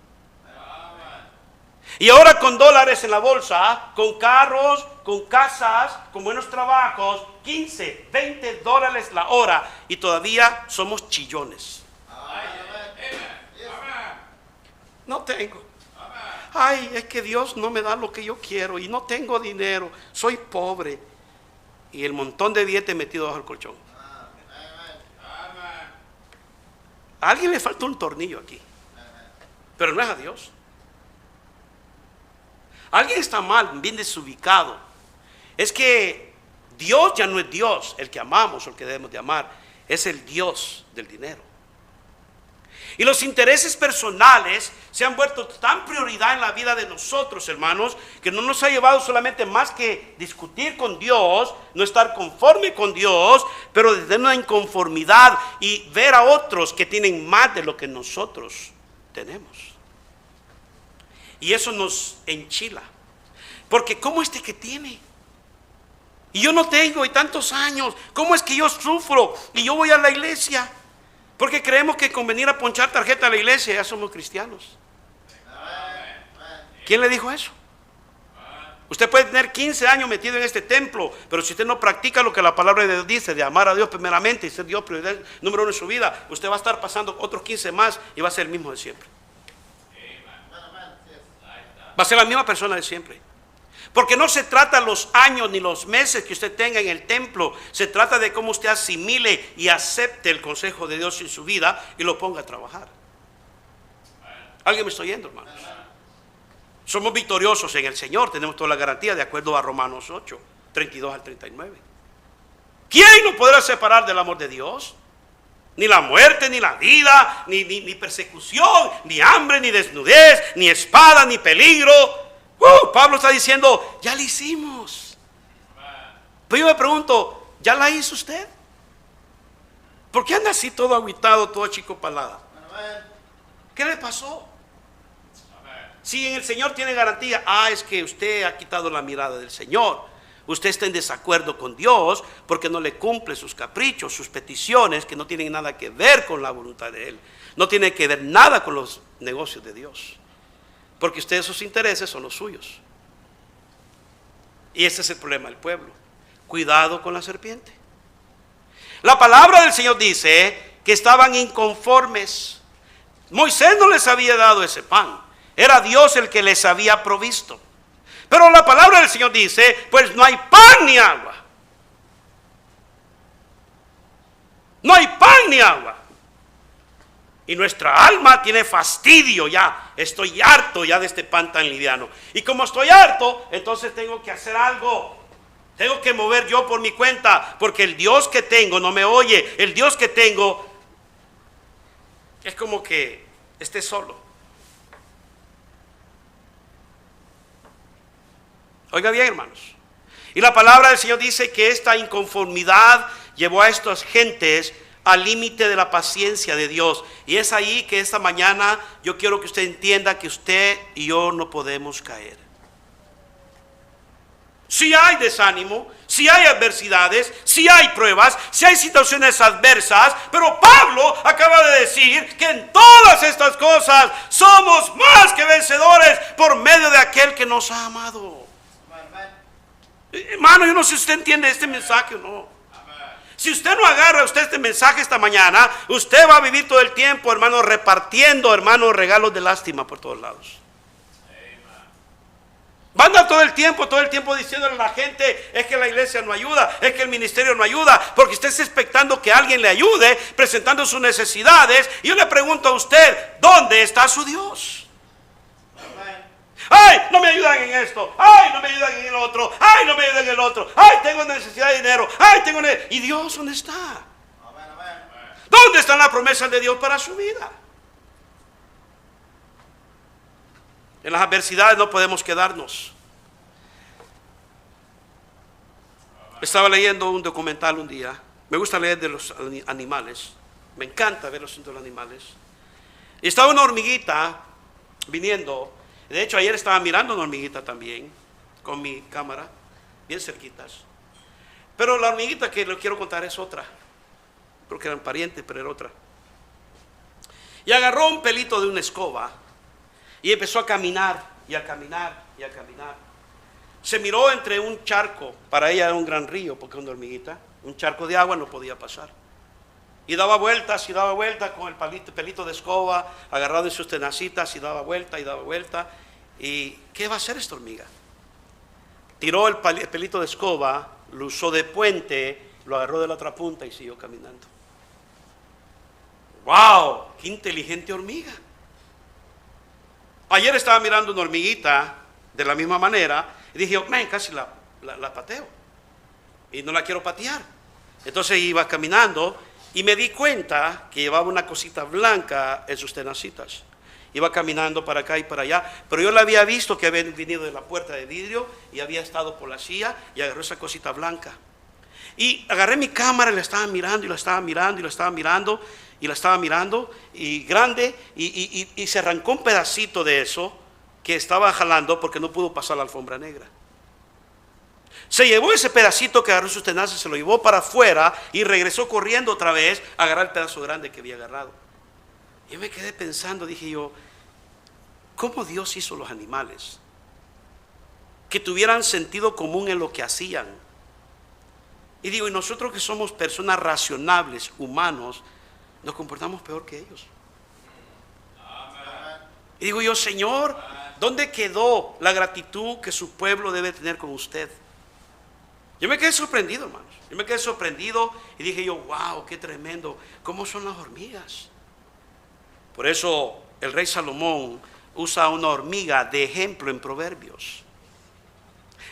Y ahora con dólares en la bolsa, con carros, con casas, con buenos trabajos, 15, 20 dólares la hora, y todavía somos chillones. No tengo. Ay, es que Dios no me da lo que yo quiero y no tengo dinero, soy pobre. Y el montón de billetes metido bajo el colchón. A alguien le falta un tornillo aquí, pero no es a Dios. Alguien está mal, bien desubicado. Es que Dios ya no es Dios, el que amamos o el que debemos de amar, es el Dios del dinero. Y los intereses personales se han vuelto tan prioridad en la vida de nosotros, hermanos, que no nos ha llevado solamente más que discutir con Dios, no estar conforme con Dios, pero de tener una inconformidad y ver a otros que tienen más de lo que nosotros tenemos. Y eso nos enchila. Porque ¿cómo este que tiene? Y yo no tengo, y tantos años. ¿Cómo es que yo sufro y yo voy a la iglesia? Porque creemos que con venir a ponchar tarjeta a la iglesia ya somos cristianos. ¿Quién le dijo eso? Usted puede tener 15 años metido en este templo, pero si usted no practica lo que la palabra de Dios dice, de amar a Dios primeramente y ser Dios prioridad número uno en su vida, usted va a estar pasando otros 15 más y va a ser el mismo de siempre. Va a ser la misma persona de siempre. Porque no se trata los años ni los meses que usted tenga en el templo. Se trata de cómo usted asimile y acepte el consejo de Dios en su vida y lo ponga a trabajar. ¿Alguien me está oyendo, hermanos? Somos victoriosos en el Señor. Tenemos toda la garantía de acuerdo a Romanos 8, 32 al 39. ¿Quién nos podrá separar del amor de Dios? Ni la muerte, ni la vida, ni persecución, ni hambre, ni desnudez, ni espada, ni peligro. Pablo está diciendo, ya la hicimos. Pero yo me pregunto, ¿ya la hizo usted? ¿Por qué anda así todo agüitado, todo achicopalada? ¿Qué le pasó? Si en el Señor tiene garantía, es que usted ha quitado la mirada del Señor. Usted está en desacuerdo con Dios porque no le cumple sus caprichos, sus peticiones que no tienen nada que ver con la voluntad de Él. No tiene que ver nada con los negocios de Dios. Porque ustedes, sus intereses son los suyos. Y ese es el problema del pueblo. Cuidado con la serpiente. La palabra del Señor dice que estaban inconformes. Moisés no les había dado ese pan. Era Dios el que les había provisto. Pero la palabra del Señor dice, pues no hay pan ni agua. No hay pan ni agua. Y nuestra alma tiene fastidio ya. Estoy harto ya de este pan tan liviano. Y como estoy harto, entonces tengo que hacer algo. Tengo que mover yo por mi cuenta. Porque el Dios que tengo no me oye. El Dios que tengo es como que esté solo. Oiga bien, hermanos. Y la palabra del Señor dice que esta inconformidad llevó a estas gentes al límite de la paciencia de Dios. Y es ahí que esta mañana yo quiero que usted entienda que usted y yo no podemos caer. Si hay desánimo, si hay adversidades, si hay pruebas, si hay situaciones adversas, pero Pablo acaba de decir que en todas estas cosas somos más que vencedores por medio de aquel que nos ha amado. Hermano, yo no sé si usted entiende este mensaje o no. Si usted no agarra usted este mensaje esta mañana, usted va a vivir todo el tiempo, hermano, repartiendo, hermano, regalos de lástima por todos lados. Va a andar todo el tiempo diciéndole a la gente, es que la iglesia no ayuda, es que el ministerio no ayuda, porque usted está expectando que alguien le ayude, presentando sus necesidades. Y yo le pregunto a usted, ¿dónde está su Dios? Ay, no me ayudan en esto. Ay, no me ayudan en el otro. Ay, no me ayudan en el otro. Ay, tengo necesidad de dinero. Ay, tengo necesidad. ¿Y Dios dónde está? ¿Dónde están las promesas de Dios para su vida? En las adversidades no podemos quedarnos. Estaba leyendo un documental un día. Me gusta leer de los animales. Me encanta ver los animales. Y estaba una hormiguita viniendo. De hecho, ayer estaba mirando una hormiguita también, con mi cámara, bien cerquitas. Pero la hormiguita que les quiero contar es otra. Creo que eran parientes, pero era otra. Y agarró un pelito de una escoba y empezó a caminar, y a caminar, y a caminar. Se miró entre un charco, para ella era un gran río, porque es una hormiguita, un charco de agua no podía pasar. Y daba vueltas con el pelito de escoba, agarrado en sus tenacitas, y daba vuelta, y daba vuelta. ¿Y qué va a hacer esta hormiga? Tiró el pelito de escoba, lo usó de puente, lo agarró de la otra punta y siguió caminando. ¡Wow! ¡Qué inteligente hormiga! Ayer estaba mirando una hormiguita de la misma manera y dije, man, casi la pateo y no la quiero patear. Entonces iba caminando y me di cuenta que llevaba una cosita blanca en sus tenacitas. Iba caminando para acá y para allá, pero yo la había visto que había venido de la puerta de vidrio y había estado por la silla y agarró esa cosita blanca. Y agarré mi cámara y la estaba mirando y la estaba mirando y la estaba mirando y la estaba mirando y grande y se arrancó un pedacito de eso que estaba jalando porque no pudo pasar la alfombra negra. Se llevó ese pedacito que agarró sus tenazas, se lo llevó para afuera y regresó corriendo otra vez a agarrar el pedazo grande que había agarrado. Yo me quedé pensando, dije yo, ¿cómo Dios hizo los animales? Que tuvieran sentido común en lo que hacían. Y digo, y nosotros que somos personas racionables, humanos, nos comportamos peor que ellos. Y digo yo, Señor, ¿dónde quedó la gratitud que su pueblo debe tener con usted? Yo me quedé sorprendido, hermanos. Yo me quedé sorprendido y dije yo, wow, qué tremendo. ¿Cómo son las hormigas? Por eso el rey Salomón usa una hormiga de ejemplo en Proverbios.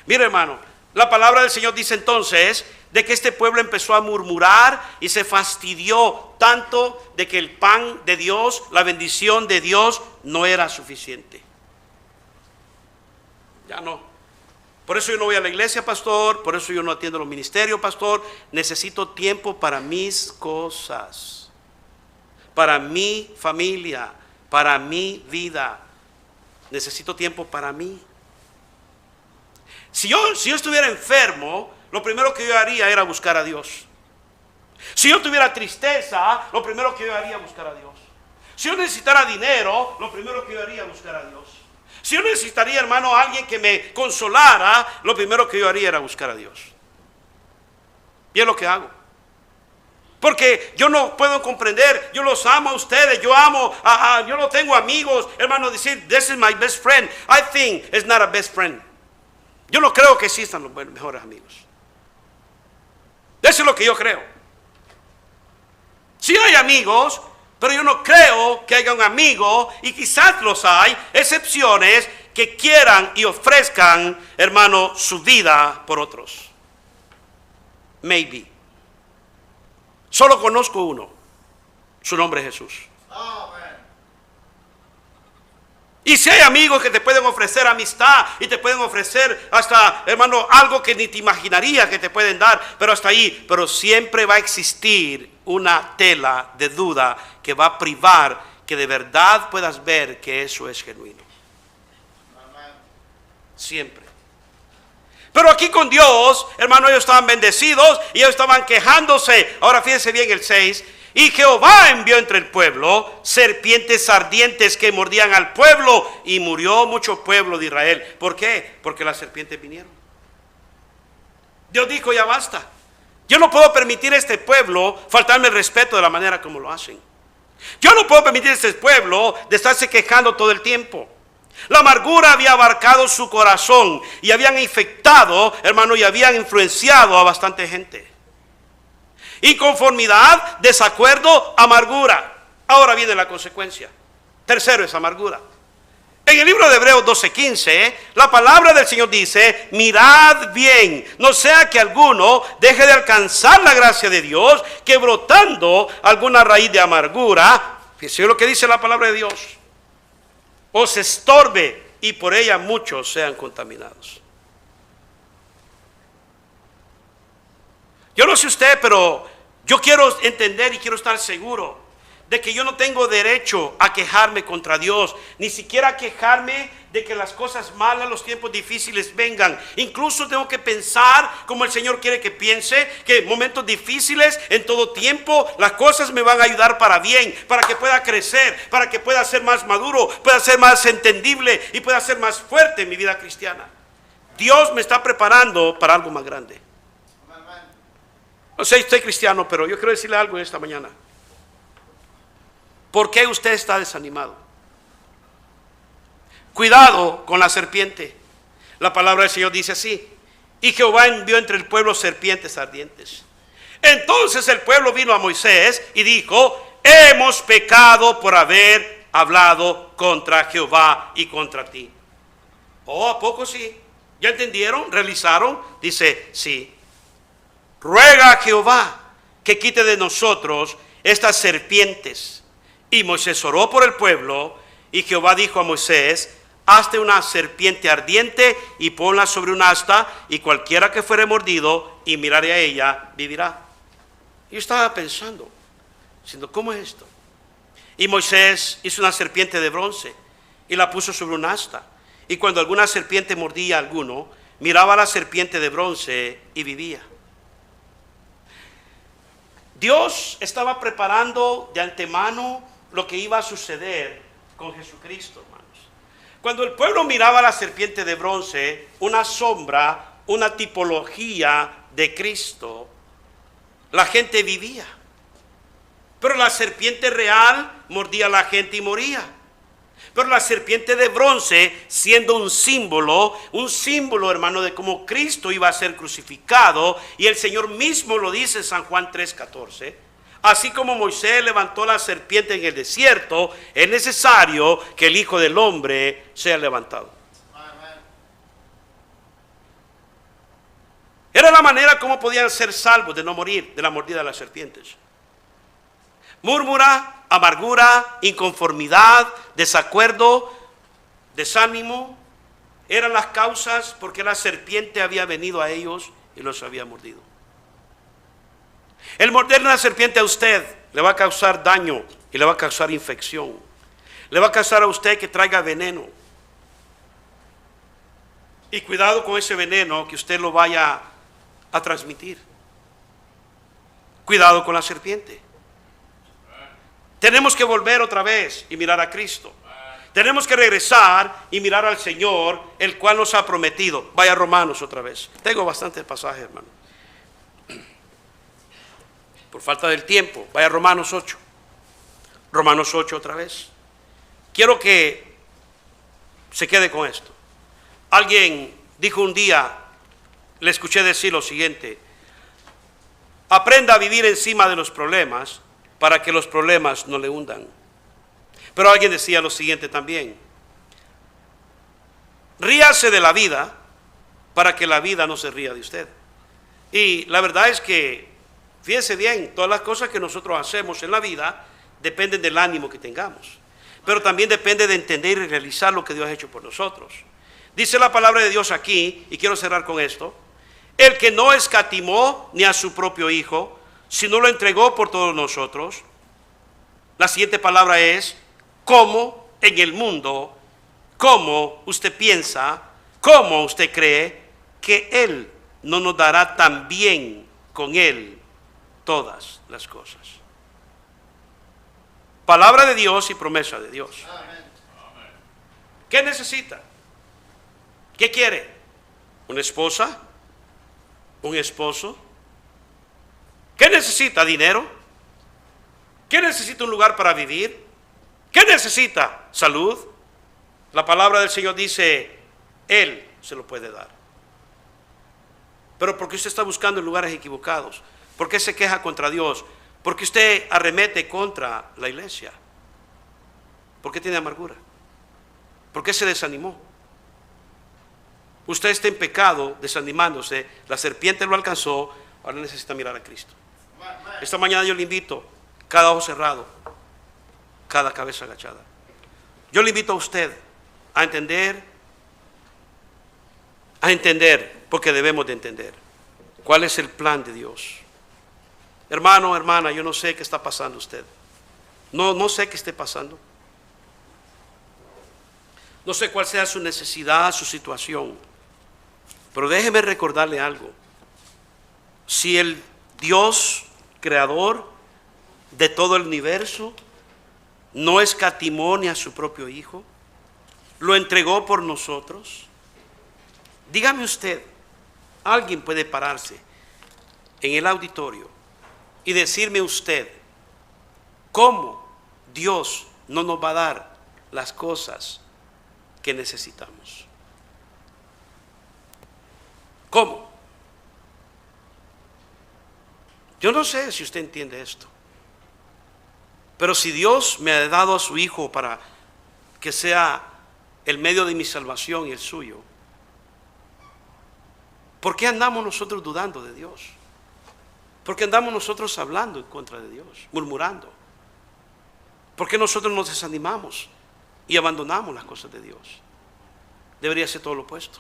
Mira, hermano, la palabra del Señor dice entonces de que este pueblo empezó a murmurar y se fastidió tanto de que el pan de Dios, la bendición de Dios no era suficiente. Ya no. Por eso yo no voy a la iglesia, pastor. Por eso yo no atiendo los ministerios, pastor. Necesito tiempo para mis cosas, para mi familia, para mi vida. Necesito tiempo para mí. Si yo estuviera enfermo, lo primero que yo haría era buscar a Dios. Si yo tuviera tristeza, lo primero que yo haría era buscar a Dios. Si yo necesitara dinero, lo primero que yo haría era buscar a Dios. Si yo necesitaría, hermano, a alguien que me consolara, lo primero que yo haría era buscar a Dios. Y es lo que hago. Porque yo no puedo comprender, yo los amo a ustedes, yo no tengo amigos, hermano, decir, this is my best friend. I think it's not a best friend. Yo no creo que existan los mejores amigos. Eso es lo que yo creo. Sí hay amigos, pero yo no creo que haya un amigo, y quizás los hay, excepciones que quieran y ofrezcan, hermano, su vida por otros. Maybe. Solo conozco uno. Su nombre es Jesús. Y si hay amigos que te pueden ofrecer amistad y te pueden ofrecer hasta, hermano, algo que ni te imaginaría que te pueden dar, pero hasta ahí, pero siempre va a existir una tela de duda que va a privar que de verdad puedas ver que eso es genuino. Siempre. Pero aquí con Dios, hermano, ellos estaban bendecidos y ellos estaban quejándose. Ahora fíjense bien el 6. Y Jehová envió entre el pueblo serpientes ardientes que mordían al pueblo, y murió mucho pueblo de Israel. ¿Por qué? Porque las serpientes vinieron. Dios dijo, ya basta. Yo no puedo permitir a este pueblo faltarme el respeto de la manera como lo hacen. Yo no puedo permitir a este pueblo de estarse quejando todo el tiempo. La amargura había abarcado su corazón y habían infectado, hermano, y habían influenciado a bastante gente. Inconformidad, desacuerdo, amargura. Ahora viene la consecuencia. Tercero es amargura. En el libro de Hebreos 12:15, la palabra del Señor dice: mirad bien, no sea que alguno deje de alcanzar la gracia de Dios, que brotando alguna raíz de amargura, fíjese lo que dice la palabra de Dios, os estorbe y por ella muchos sean contaminados. Yo no sé usted, pero yo quiero entender y quiero estar seguro de que yo no tengo derecho a quejarme contra Dios, ni siquiera a quejarme de que las cosas malas, los tiempos difíciles vengan. Incluso tengo que pensar como el Señor quiere que piense, que en momentos difíciles, en todo tiempo, las cosas me van a ayudar para bien, para que pueda crecer, para que pueda ser más maduro, pueda ser más entendible y pueda ser más fuerte en mi vida cristiana. Dios me está preparando para algo más grande. No sé si estoy cristiano, pero yo quiero decirle algo en esta mañana. ¿Por qué usted está desanimado? Cuidado con la serpiente. La palabra del Señor dice así: y Jehová envió entre el pueblo serpientes ardientes. Entonces el pueblo vino a Moisés y dijo: hemos pecado por haber hablado contra Jehová y contra ti. Oh, ¿a poco sí? ¿Ya entendieron? ¿Realizaron? Dice, sí. Ruega a Jehová que quite de nosotros estas serpientes. Y Moisés oró por el pueblo, y Jehová dijo a Moisés: hazte una serpiente ardiente y ponla sobre un asta, y cualquiera que fuere mordido y mirare a ella, vivirá. Yo estaba pensando, diciendo, ¿cómo es esto? Y Moisés hizo una serpiente de bronce y la puso sobre un asta. Y cuando alguna serpiente mordía a alguno, miraba a la serpiente de bronce y vivía. Dios estaba preparando de antemano lo que iba a suceder con Jesucristo, hermanos. Cuando el pueblo miraba a la serpiente de bronce, una sombra, una tipología de Cristo, la gente vivía. Pero la serpiente real mordía a la gente y moría. Pero la serpiente de bronce, siendo un símbolo, hermano, de cómo Cristo iba a ser crucificado, y el Señor mismo lo dice en San Juan 3:14, así como Moisés levantó la serpiente en el desierto, es necesario que el Hijo del Hombre sea levantado. Era la manera como podían ser salvos de no morir de la mordida de las serpientes. Murmura, amargura, inconformidad, desacuerdo, desánimo, eran las causas porque la serpiente había venido a ellos y los había mordido. El morder una serpiente a usted le va a causar daño y le va a causar infección. Le va a causar a usted que traiga veneno. Y cuidado con ese veneno que usted lo vaya a transmitir. Cuidado con la serpiente. Tenemos que volver otra vez y mirar a Cristo. Tenemos que regresar y mirar al Señor, el cual nos ha prometido. Vaya a Romanos otra vez. Tengo bastantes pasajes, hermano. Por falta del tiempo, vaya a Romanos 8. Romanos 8 otra vez. Quiero que se quede con esto. Alguien dijo un día, le escuché decir lo siguiente: aprenda a vivir encima de los problemas para que los problemas no le hundan. Pero alguien decía lo siguiente también: ríase de la vida para que la vida no se ría de usted. Y la verdad es que, fíjese bien, todas las cosas que nosotros hacemos en la vida dependen del ánimo que tengamos, pero también depende de entender y realizar lo que Dios ha hecho por nosotros. Dice la palabra de Dios aquí, y quiero cerrar con esto: el que no escatimó ni a su propio Hijo, sino lo entregó por todos nosotros. La siguiente palabra es: ¿cómo en el mundo, cómo usted piensa, cómo usted cree que Él no nos dará también con Él todas las cosas? Palabra de Dios y promesa de Dios. ¿Qué necesita? ¿Qué quiere? ¿Una esposa? ¿Un esposo? ¿Qué necesita? ¿Dinero? ¿Qué necesita? ¿Un lugar para vivir? ¿Qué necesita? ¿Salud? La palabra del Señor dice: Él se lo puede dar. Pero ¿por qué usted está buscando en lugares equivocados? ¿Por qué se queja contra Dios? ¿Por qué usted arremete contra la iglesia? ¿Por qué tiene amargura? ¿Por qué se desanimó? Usted está en pecado, desanimándose. La serpiente lo alcanzó. Ahora necesita mirar a Cristo. Esta mañana yo le invito, cada ojo cerrado, cada cabeza agachada. Yo le invito a usted a entender, porque debemos de entender cuál es el plan de Dios. Hermano, hermana, yo no sé qué está pasando usted. No sé qué esté pasando. No sé cuál sea su necesidad, su situación. Pero déjeme recordarle algo. Si el Dios creador de todo el universo no escatimó ni a su propio Hijo, lo entregó por nosotros, dígame usted, alguien puede pararse en el auditorio y decirme usted cómo Dios no nos va a dar las cosas que necesitamos. ¿Cómo? Yo no sé si usted entiende esto, pero si Dios me ha dado a su Hijo para que sea el medio de mi salvación y el suyo, ¿por qué andamos nosotros dudando de Dios? ¿Por qué andamos nosotros hablando en contra de Dios, murmurando? ¿Por qué nosotros nos desanimamos y abandonamos las cosas de Dios? Debería ser todo lo opuesto.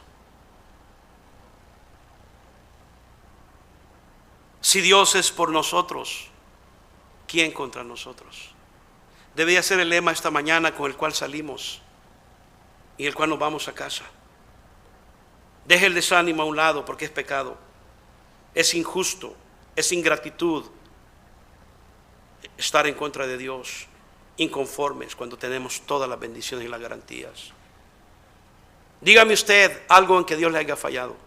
Si Dios es por nosotros, ¿quién contra nosotros? Debería ser el lema esta mañana con el cual salimos y el cual nos vamos a casa. Deje el desánimo a un lado porque es pecado, es injusto, es ingratitud estar en contra de Dios, inconformes cuando tenemos todas las bendiciones y las garantías. Dígame usted algo en que Dios le haya fallado.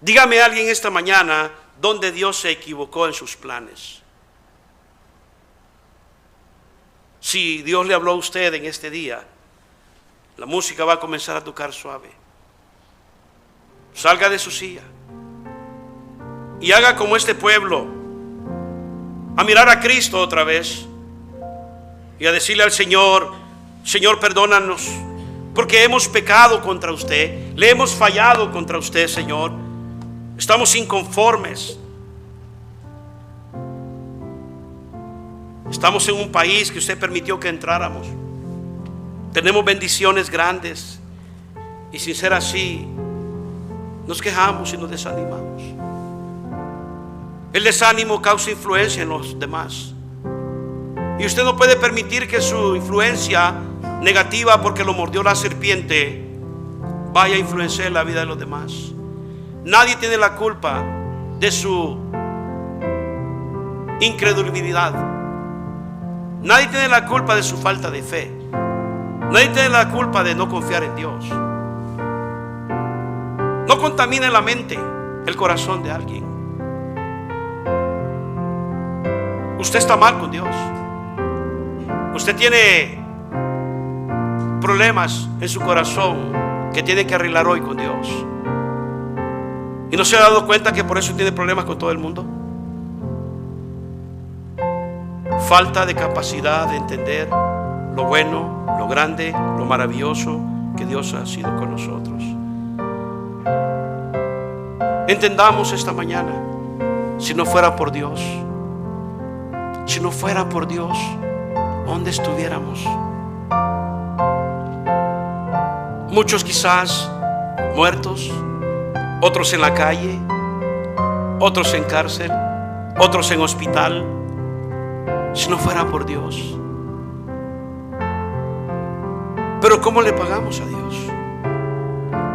Dígame a alguien esta mañana donde Dios se equivocó en sus planes. Si Dios le habló a usted en este día, la música va a comenzar a tocar suave. Salga de su silla y haga como este pueblo, a mirar a Cristo otra vez y a decirle al Señor: Señor, perdónanos porque hemos pecado contra usted, le hemos fallado contra usted, Señor. Estamos inconformes. Estamos en un país que usted permitió que entráramos. Tenemos bendiciones grandes y sin ser así nos quejamos y nos desanimamos. El desánimo causa influencia en los demás y usted no puede permitir que su influencia negativa, porque lo mordió la serpiente, vaya a influenciar la vida de los demás. Nadie tiene la culpa de su incredulidad. Nadie tiene la culpa de su falta de fe. Nadie tiene la culpa de no confiar en Dios. No contamine la mente, el corazón de alguien. Usted está mal con Dios. Usted tiene problemas en su corazón que tiene que arreglar hoy con Dios. ¿Y no se ha dado cuenta que por eso tiene problemas con todo el mundo? Falta de capacidad de entender lo bueno, lo grande, lo maravilloso que Dios ha sido con nosotros. Entendamos esta mañana, si no fuera por Dios, ¿dónde estuviéramos? Muchos quizás muertos, otros en la calle, otros en cárcel, otros en hospital, si no fuera por Dios. Pero ¿cómo le pagamos a Dios?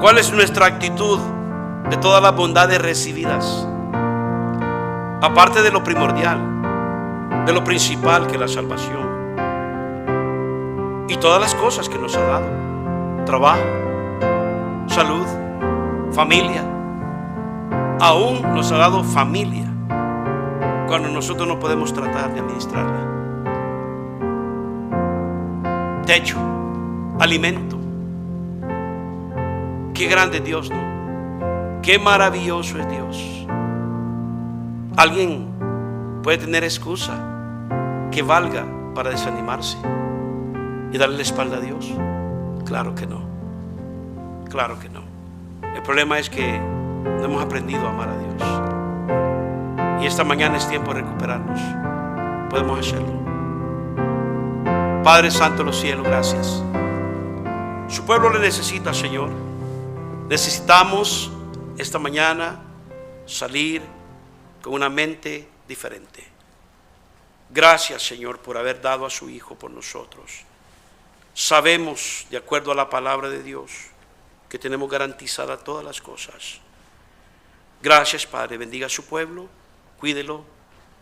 ¿Cuál es nuestra actitud de todas las bondades recibidas? Aparte de lo primordial, de lo principal, que es la salvación y todas las cosas que nos ha dado: trabajo, salud, familia. Aún nos ha dado familia cuando nosotros no podemos tratar de administrarla. Techo, alimento. Qué grande es Dios, ¿no? Qué maravilloso es Dios. Alguien puede tener excusa que valga para desanimarse. y darle la espalda a Dios? Claro que no. Claro que no. El problema es que no hemos aprendido a amar a Dios. Y esta mañana es tiempo de recuperarnos. Podemos hacerlo. Padre Santo de los cielos, gracias. Su pueblo le necesita, Señor. Necesitamos esta mañana salir con una mente diferente. Gracias, Señor, por haber dado a su Hijo por nosotros. Sabemos, de acuerdo a la palabra de Dios, que tenemos garantizadas todas las cosas. Gracias, Padre. Bendiga a su pueblo, cuídelo,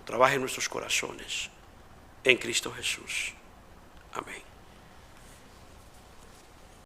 trabaje en nuestros corazones. En Cristo Jesús. Amén.